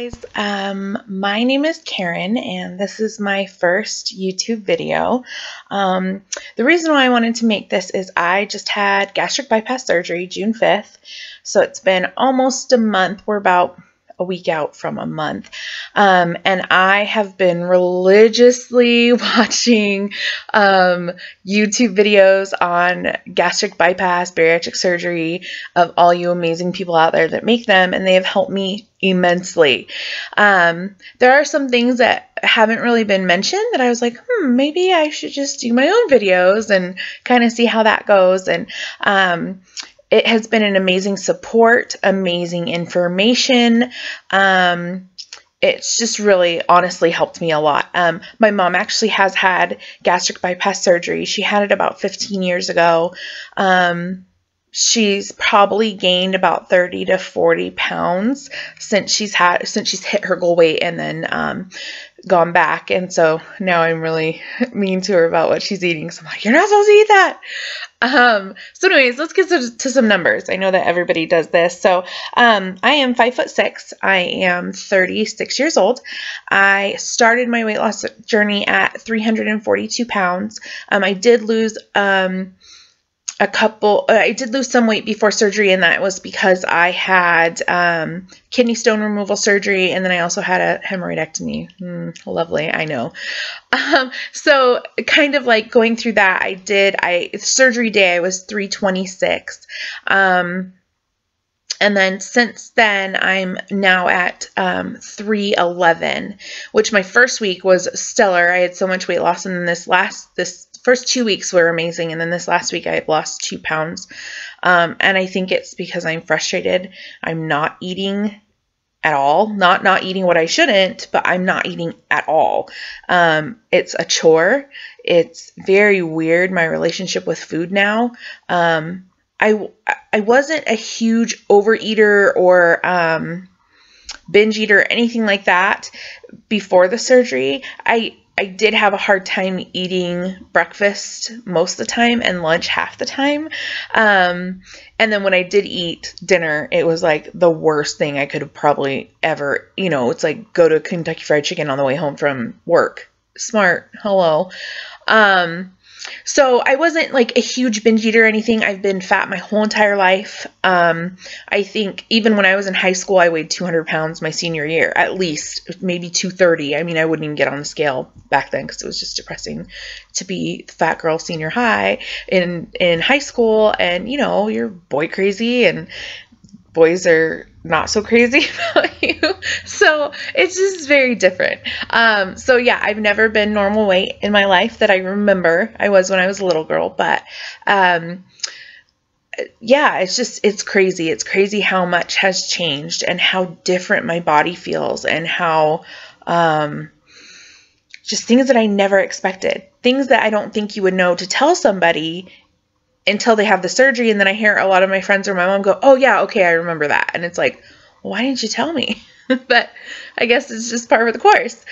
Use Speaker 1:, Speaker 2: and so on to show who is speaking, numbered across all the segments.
Speaker 1: guys, my name is Karen and this is my first YouTube video. The reason why I wanted to make this is I just had gastric bypass surgery June 5th, so it's been almost a month. We're about a week out from a month, and I have been religiously watching YouTube videos on gastric bypass, bariatric surgery, of all you amazing people out there that make them, and they have helped me immensely. There are some things that haven't really been mentioned that I was like, maybe I should just do my own videos and kind of see how that goes. And it has been an amazing support, amazing information. It's just really honestly helped me a lot. My mom actually has had gastric bypass surgery. She had it about 15 years ago. She's probably gained about 30 to 40 pounds since she's hit her goal weight and then gone back. And so now I'm really mean to her about what she's eating. So I'm like, you're not supposed to eat that. So anyways, let's get to some numbers. I know that everybody does this. So I am 5'6". I am 36 years old. I started my weight loss journey at 342 pounds. I did lose I did lose some weight before surgery, and that was because I had kidney stone removal surgery, and then I also had a hemorrhoidectomy. Lovely, I know. So kind of like going through that, surgery day I was 326. And then since then, I'm now at 311, which my first week was stellar. I had so much weight loss, and then this first 2 weeks were amazing, and then this last week I lost 2 pounds. And I think it's because I'm frustrated. I'm not eating at all. Not eating what I shouldn't, but I'm not eating at all. It's a chore. It's very weird, my relationship with food now. I wasn't a huge overeater or binge eater or anything like that before the surgery. I did have a hard time eating breakfast most of the time and lunch half the time. And then when I did eat dinner, it was like the worst thing I could have probably ever, it's like go to Kentucky Fried Chicken on the way home from work. Smart. Hello. So I wasn't like a huge binge eater or anything. I've been fat my whole entire life. I think even when I was in high school, I weighed 200 pounds my senior year, at least, maybe 230. I mean, I wouldn't even get on the scale back then because it was just depressing to be fat girl senior high in high school. And, you're boy crazy and boys are not so crazy about you. So it's just very different. So yeah, I've never been normal weight in my life that I remember. I was when I was a little girl, but, yeah, it's crazy. It's crazy how much has changed and how different my body feels and how, just things that I never expected, things that I don't think you would know to tell somebody until they have the surgery. And then I hear a lot of my friends or my mom go, oh yeah, okay, I remember that. And it's like, well, why didn't you tell me? But I guess it's just part of the course.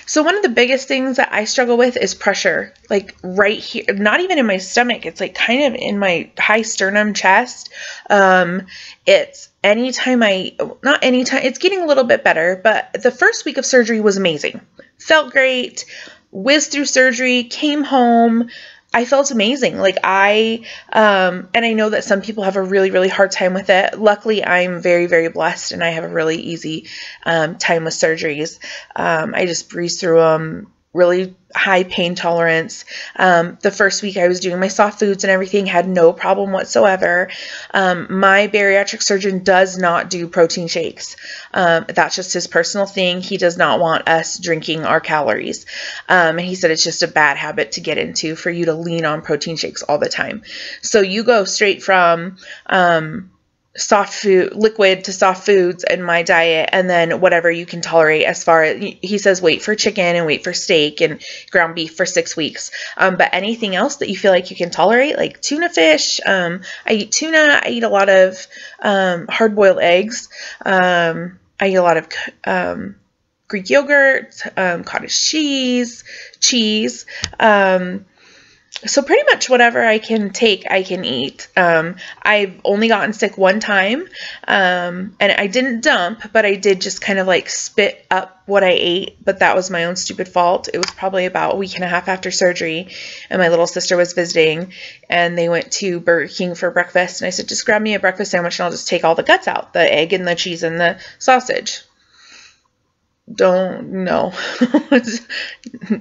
Speaker 1: So one of the biggest things that I struggle with is pressure, like right here, not even in my stomach. It's like kind of in my high sternum chest. It's it's getting a little bit better, but the first week of surgery was amazing. Felt great, whizzed through surgery, came home. I felt amazing. Like and I know that some people have a really, really hard time with it. Luckily, I'm very, very blessed and I have a really easy time with surgeries. I just breeze through them, really high pain tolerance. The first week I was doing my soft foods and everything, had no problem whatsoever. My bariatric surgeon does not do protein shakes. That's just his personal thing. He does not want us drinking our calories. And he said it's just a bad habit to get into for you to lean on protein shakes all the time. So you go straight from soft food, liquid to soft foods in my diet, and then whatever you can tolerate as far as, he says, wait for chicken and wait for steak and ground beef for 6 weeks. But anything else that you feel like you can tolerate, like tuna fish, I eat tuna, I eat a lot of hard-boiled eggs, I eat a lot of Greek yogurt, cottage cheese, So pretty much whatever I can take, I can eat. I've only gotten sick one time, and I didn't dump, but I did just kind of like spit up what I ate, but that was my own stupid fault. It was probably about a week and a half after surgery, and my little sister was visiting, and they went to Burger King for breakfast, and I said, just grab me a breakfast sandwich and I'll just take all the guts out, the egg and the cheese and the sausage. Don't know.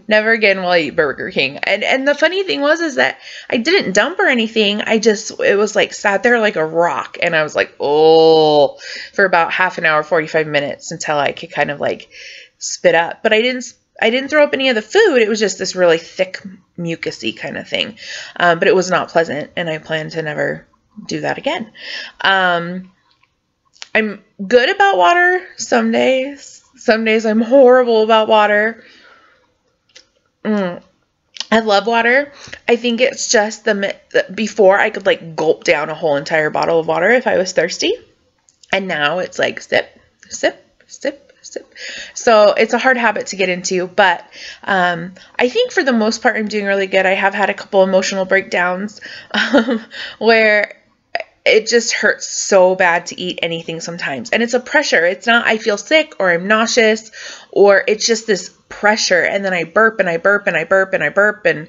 Speaker 1: Never again will I eat Burger King. And the funny thing is that I didn't dump or anything. It was like sat there like a rock, and I was like, oh, for about half an hour, 45 minutes until I could kind of like spit up. But I didn't throw up any of the food. It was just this really thick, mucusy kind of thing. But it was not pleasant, and I plan to never do that again. I'm good about water some days. Some days I'm horrible about water. I love water. I think it's just before I could like gulp down a whole entire bottle of water if I was thirsty. And now it's like sip, sip, sip, sip. So it's a hard habit to get into, but I think for the most part I'm doing really good. I have had a couple emotional breakdowns where it just hurts so bad to eat anything sometimes. And it's a pressure. It's not I feel sick or I'm nauseous, or it's just this pressure. And then I burp and I burp and I burp and I burp and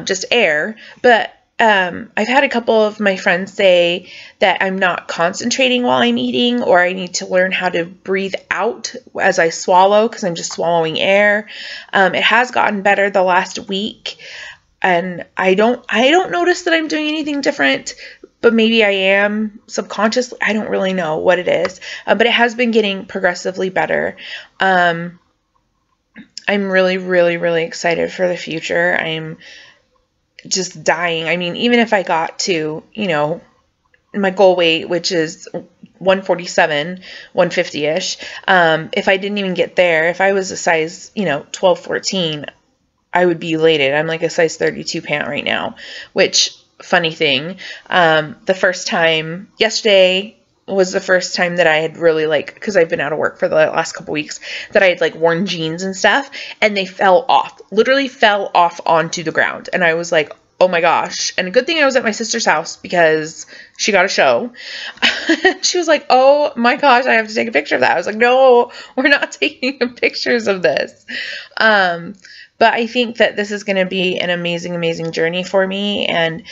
Speaker 1: just air. But I've had a couple of my friends say that I'm not concentrating while I'm eating, or I need to learn how to breathe out as I swallow because I'm just swallowing air. It has gotten better the last week. And I don't notice that I'm doing anything different, but maybe I am subconsciously. I don't really know what it is, but it has been getting progressively better. I'm really, really, really excited for the future. I'm just dying. I mean, even if I got to, my goal weight, which is 147, 150-ish, if I didn't even get there, if I was a size, 12, 14, I would be elated. I'm like a size 32 pant right now, which, funny thing, the first time, yesterday was the first time that I had really because I've been out of work for the last couple weeks, that I had worn jeans and stuff, and they fell off, literally fell off onto the ground. And I was like, oh my gosh. And a good thing I was at my sister's house because she got a show. She was like, oh my gosh, I have to take a picture of that. I was like, no, we're not taking pictures of this. But I think that this is going to be an amazing, amazing journey for me. And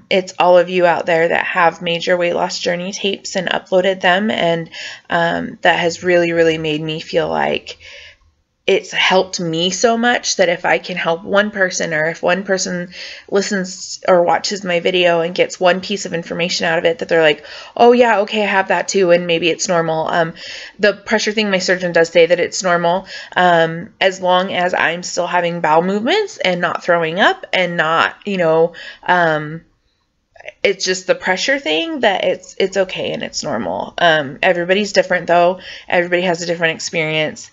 Speaker 1: it's all of you out there that have made your weight loss journey tapes and uploaded them. And that has really, really made me feel like it's helped me so much that if I can help one person, or if one person listens or watches my video and gets one piece of information out of it, that they're like, oh yeah, okay, I have that too, and maybe it's normal. The pressure thing, my surgeon does say that it's normal, as long as I'm still having bowel movements and not throwing up and not, it's just the pressure thing, that it's okay and it's normal. Everybody's different though. Everybody has a different experience.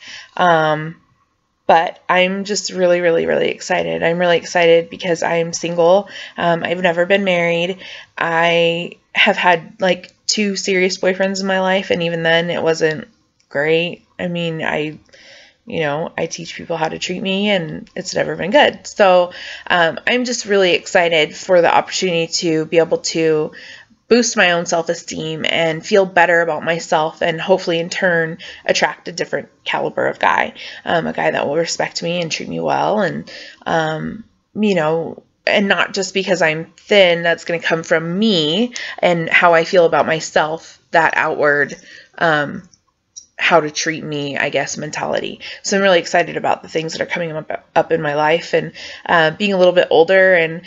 Speaker 1: But I'm just really, really, really excited. I'm really excited because I'm single. I've never been married. I have had 2 serious boyfriends in my life, and even then it wasn't great. I mean, I teach people how to treat me, and it's never been good. So I'm just really excited for the opportunity to be able to boost my own self-esteem and feel better about myself, and hopefully in turn attract a different caliber of guy, a guy that will respect me and treat me well, and and not just because I'm thin, that's going to come from me and how I feel about myself, that outward how to treat me, I guess, mentality. So I'm really excited about the things that are coming up in my life, and being a little bit older, and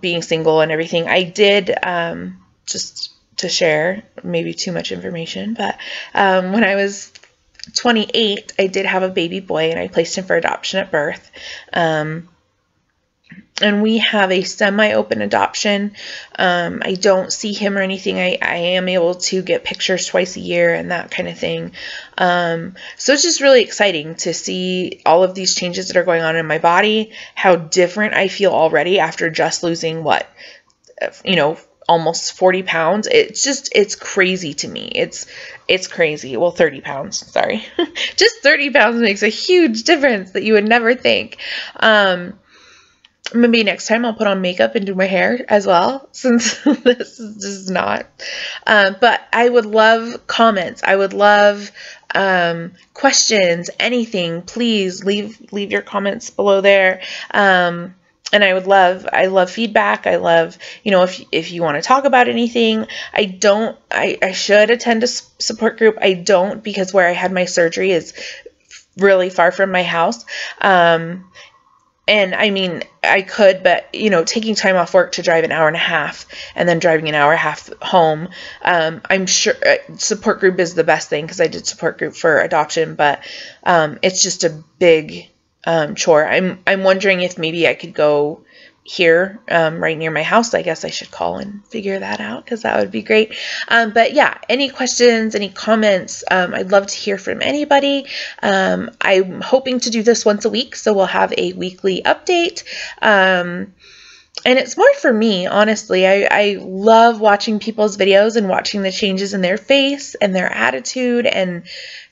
Speaker 1: being single and everything. I did, just to share, maybe too much information, but when I was 28, I did have a baby boy, and I placed him for adoption at birth. And we have a semi-open adoption. I don't see him or anything. I am able to get pictures twice a year and that kind of thing. So it's just really exciting to see all of these changes that are going on in my body, how different I feel already after just losing almost 40 pounds. It's crazy to me. It's crazy. Well, 30 pounds, sorry. Just 30 pounds makes a huge difference that you would never think. maybe next time I'll put on makeup and do my hair as well, since this is just not. But I would love comments. I would love questions, anything. Please leave your comments below there. And I love feedback. I love, if you want to talk about anything. I should attend a support group. I don't, because where I had my surgery is really far from my house. And I mean, I could, but, taking time off work to drive an hour and a half and then driving an hour and a half home, I'm sure support group is the best thing, because I did support group for adoption, but it's just a big chore. I'm wondering if maybe I could go here right near my house. I guess I should call and figure that out, because that would be great. But yeah, any questions, any comments, I'd love to hear from anybody. I'm hoping to do this once a week, so we'll have a weekly update. And it's more for me, honestly. I love watching people's videos and watching the changes in their face and their attitude and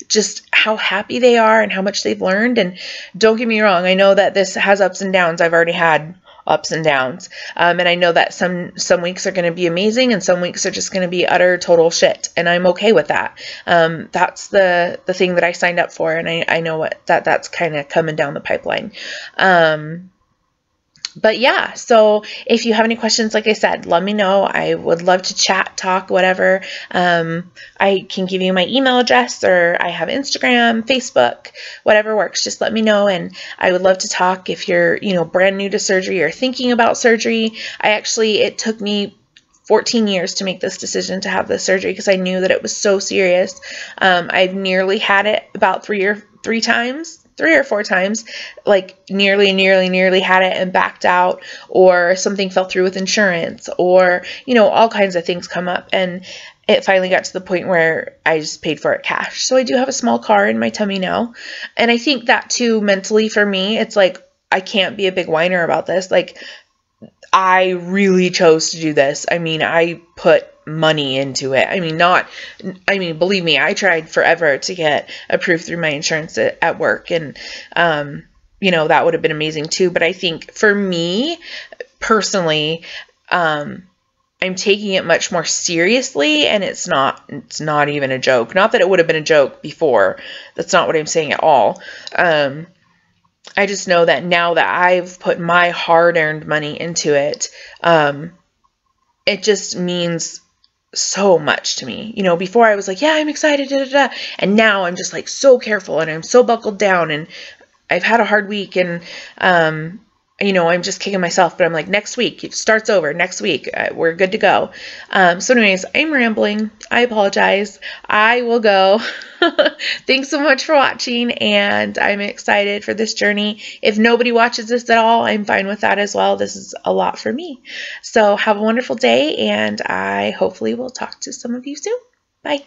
Speaker 1: just how happy they are and how much they've learned. And don't get me wrong, I know that this has ups and downs. I've already had ups and downs. And I know that some weeks are going to be amazing and some weeks are just going to be utter total shit. And I'm okay with that. That's the thing that I signed up for. And I know that's kind of coming down the pipeline. But yeah, so if you have any questions, like I said, let me know. I would love to chat, talk, whatever. I can give you my email address, or I have Instagram, Facebook, whatever works. Just let me know, and I would love to talk. If you're, brand new to surgery or thinking about surgery, it took me 14 years to make this decision to have this surgery, because I knew that it was so serious. I've nearly had it about three or four times, like nearly had it and backed out, or something fell through with insurance, or, all kinds of things come up. And it finally got to the point where I just paid for it cash. So I do have a small car in my tummy now. And I think that too, mentally for me, it's like, I can't be a big whiner about this. Like, I really chose to do this. I mean, I put money into it. Believe me, I tried forever to get approved through my insurance at work, and that would have been amazing too. But I think for me personally, I'm taking it much more seriously, and it's not even a joke. Not that it would have been a joke before. That's not what I'm saying at all. I just know that now that I've put my hard-earned money into it, it just means so much to me. Before I was like, yeah, I'm excited, da, da, da. And now I'm just like so careful, and I'm so buckled down, and I've had a hard week, and I'm just kicking myself, but I'm like, next week it starts over. Next week we're good to go. So anyways, I'm rambling. I apologize. I will go. Thanks so much for watching, and I'm excited for this journey. If nobody watches this at all, I'm fine with that as well. This is a lot for me. So have a wonderful day, and I hopefully will talk to some of you soon. Bye.